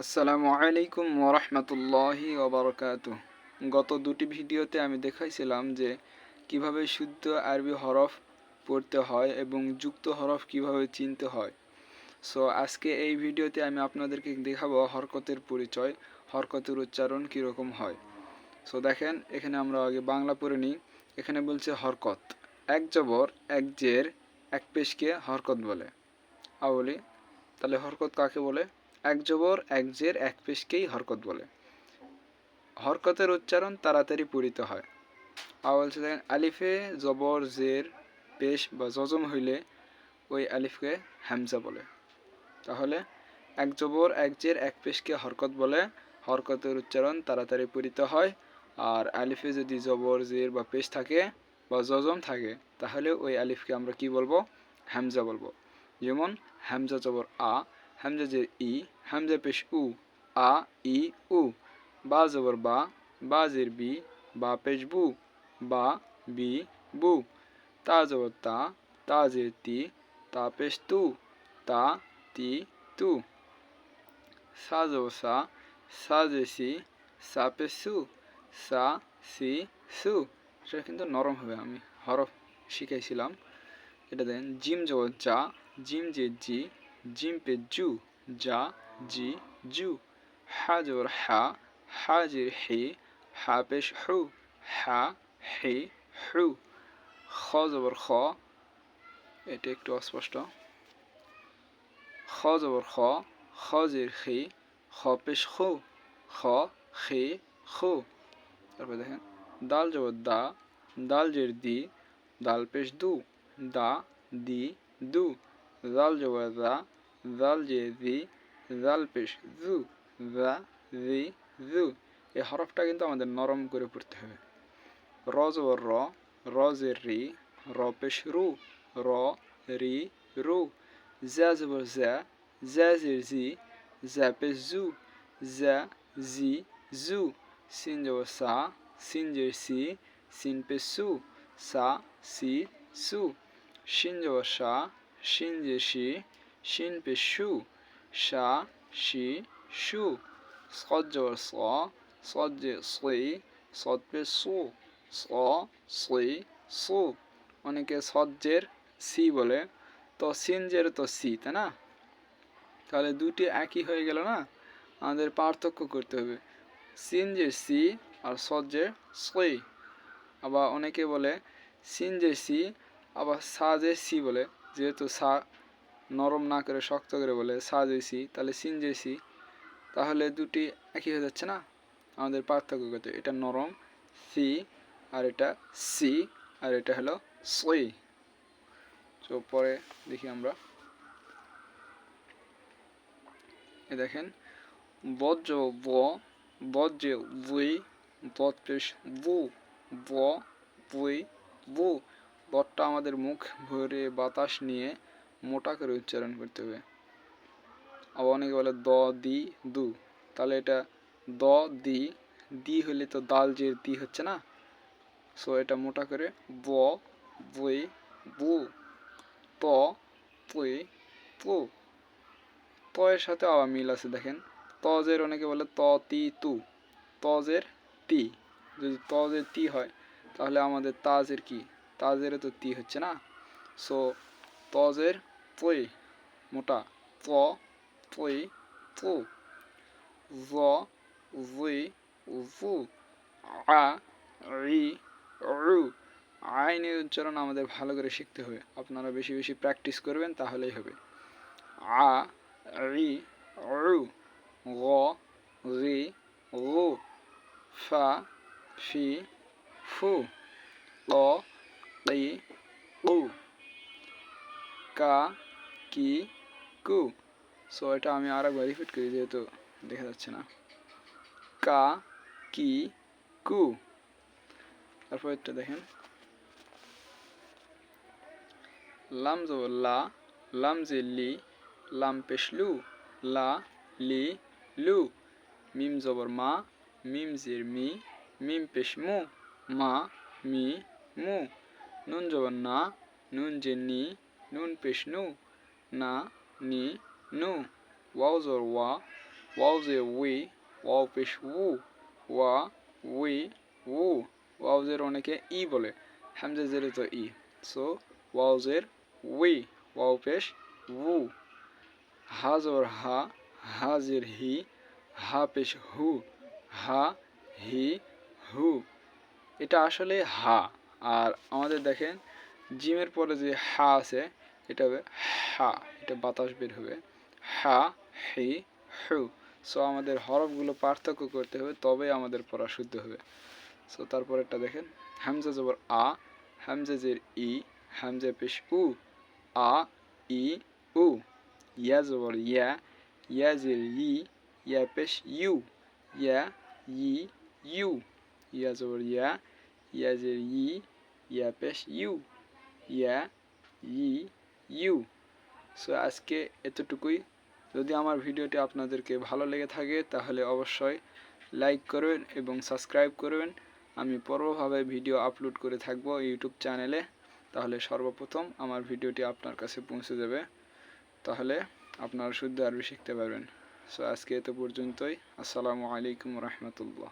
আসসালামু আলাইকুম ওরহমতুল্লাহি ওবরকাতুহ। গত দুটি ভিডিওতে আমি দেখাইছিলাম যে কিভাবে শুদ্ধ আরবি হরফ পড়তে হয় এবং যুক্ত হরফ কিভাবে চিনতে হয়। সো আজকে এই ভিডিওতে আমি আপনাদেরকে দেখাবো হরকতের পরিচয়, হরকতের উচ্চারণ কীরকম হয়। সো দেখেন, এখানে আমরা আগে বাংলা পড়ে নিই। এখানে বলছে হরকত, এক জবর এক জের এক পেশকে হরকত বলে। বলি তাহলে হরকত কাকে বলে? এক জবর এক জের এক পেশকেই হরকত বলে। হরকতের উচ্চারণ তাড়াতাড়ি পড়িতে হয়। বলছে দেখেন, আলিফে জবর জের পেশ বা জজম হইলে ওই আলিফকে হামজা বলে। তাহলে এক জবর এক জের এক পেশকে হরকত বলে। হরকতের উচ্চারণ তাড়াতাড়ি পড়িতে হয়। আর আলিফে যদি জবর জের বা পেশ থাকে বা জজম থাকে তাহলে ওই আলিফকে আমরা কি বলবো? হামজা বলবো। যেমন হামজা জবর আ, হামজা জের ই, হামজা পেশ উ, আ ই উ। বা জবর বা, বা জের বি, বা পেশ বু, বা বি বু। তা জবর তা, তা জের তি, তা পেশ তু, তা তি তু। সা জবর সা, সা জের সি, সা পেশ সু, সা সি সু। সেটা কিন্তু নরম হবে, আমি হরফ শিখাইছিলাম। এটা দেন জিম জবর যা, জিম জের জি, জিম পে জু, যা জি জু। হা জবর হা, হা জের হি, হা পেশ হু, হা হি হু। খ জবর খ, এটা একটু অস্পষ্ট। খ জবর খ, খ জের খি, খ পেশ খু, খ খি খু। তারপর দেখেন দাল জবর দা, দাল জের দি, দাল পেশ দু, দা দি দু। দাল জবর দা, দাল জের দি, দাল পেশ দু, দা দি দু। এই হরফটা কিন্তু আমাদের নরম করে পড়তে হবে। র জবর র, র জের রি, র পেশ রু, র রি রু। জা জবর জা, জা জের জি, জা পেশ জু, জা জি জু। সিন জবর সা, সিন জের সি, সিন পেশ সু, সা সি সু। শিন জবর সা, শিন জের সি, শিন পেশ সু, সা সি সু। সদ জবর স, সদ জের সই, সদ পেশ সু, স সই সু। অনেকে সদ জের সি বলে, তো সিন জের তো সি, তাই না? তাহলে দুটি একই হয়ে গেল না? আমাদের পার্থক্য করতে হবে, সিন জের সি আর সদ জের সই। আবার অনেকে বলে সিন জের সি, আবার সা জের সি বলে। যেহেতু সা নরম না করে শক্ত করে বলে সা জের সি, তাহলে সিন জের সি। তাহলে দুটি একই হয়ে যাচ্ছে না? আমাদের পার্থক্য করতে, এটা নরম সি আর এটা সি, আর এটা হলো সই। তো পরে দেখি আমরা, এ দেখেন বজ্র ব, বজ্রে বুই, বদ পেশ বু, ব বুই বু। বদটা আমাদের মুখ ভরে বাতাস নিয়ে মোটা করে উচ্চারণ করতে হবে। আবার অনেকে বলে দ দি দু, তাহলে এটা দ দি, দি হলে তো দাল জের দি হচ্ছে না? সো এটা মোটা করে ব বুই বু, ত পুই পু। ত এর সাথে আবার মিল আছে, দেখেন তজের অনেকে বলে ত তি তু, তজের তি। যদি তজের তি হয় তাহলে আমাদের তাজের কি? তাজের তো তি হচ্ছে না? সো তজের পুই মোটা, ত পুই পু। জ জুই জু, আ রি রু। আইনের উচ্চারণ আমাদের ভালো করে শিখতে হবে। আপনারা বেশি বেশি প্র্যাকটিস করবেন, তাহলেই হবে। আ রি রু, গ রি গু, ফা ফি ফু, ক কি কু, কা কি কু। সো এটা আমি আর একবার রিপিট করি, যেহেতু দেখা যাচ্ছে না। কা কি কু। তারপর এটা দেখেন লাম জবর লা, লাম জের লি, লাম পেশ লু, লা লি লু। মিম জবর মা, মিম জের মি, মিম পেশ মু, মা মি মু। নুন জবর না, নুন জের নি, নুন পেশ নু, না নি নু। ওয়াও জবর ওয়া, ওয়াও জের উই, ওয়াও পেশ উ, ওয়া উই উ। ওয়াও জের অনেকে ই বলে, হামজা জেরে তো ই। সো ওয়াও জের উই, ওয়াও পেশ উ। হা জবর হা, হা জের হি, হা পেশ হু, হা হি হু। এটা আসলে হা। আর আমাদের দেখেন জিমের পরে যে হা আছে এটা হবে হা, এটা বাতাস বের হবে। হা হি হু। সো আমাদের হরফগুলো পার্থক্য করতে হবে, তবে আমাদের পড়া শুদ্ধ হবে। সো তারপরেরটা দেখেন হামজা জবর আ, হামজা জের ই, হামজা পেশ উ, আ ই উ। ইয়া জবর ইয়া, ইয়া জের ই, ইয়া পেশ ইউ, ইয়া ই ইউ। ইয়া জবর ইয়া, ইয়া জের ই, ইয়া পেশ ইউ, ইয়া ই ইউ। সো আজকে এতটুকুই। যদি আমার ভিডিওটি আপনাদেরকে ভালো লেগে থাকে তাহলে অবশ্যই লাইক করবেন এবং সাবস্ক্রাইব করবেন। আমি পরভাবে ভিডিও আপলোড করে থাকব ইউটিউব চ্যানেলে, তাহলে সর্বপ্রথম আমার ভিডিওটি আপনার কাছে পৌঁছে যাবে, তাহলে আপনারা শুদ্ধ আরবি শিখতে পারবেন। সো আজকে এত পর্যন্তই। আসসালামু আলাইকুম রহমতুল্লাহ।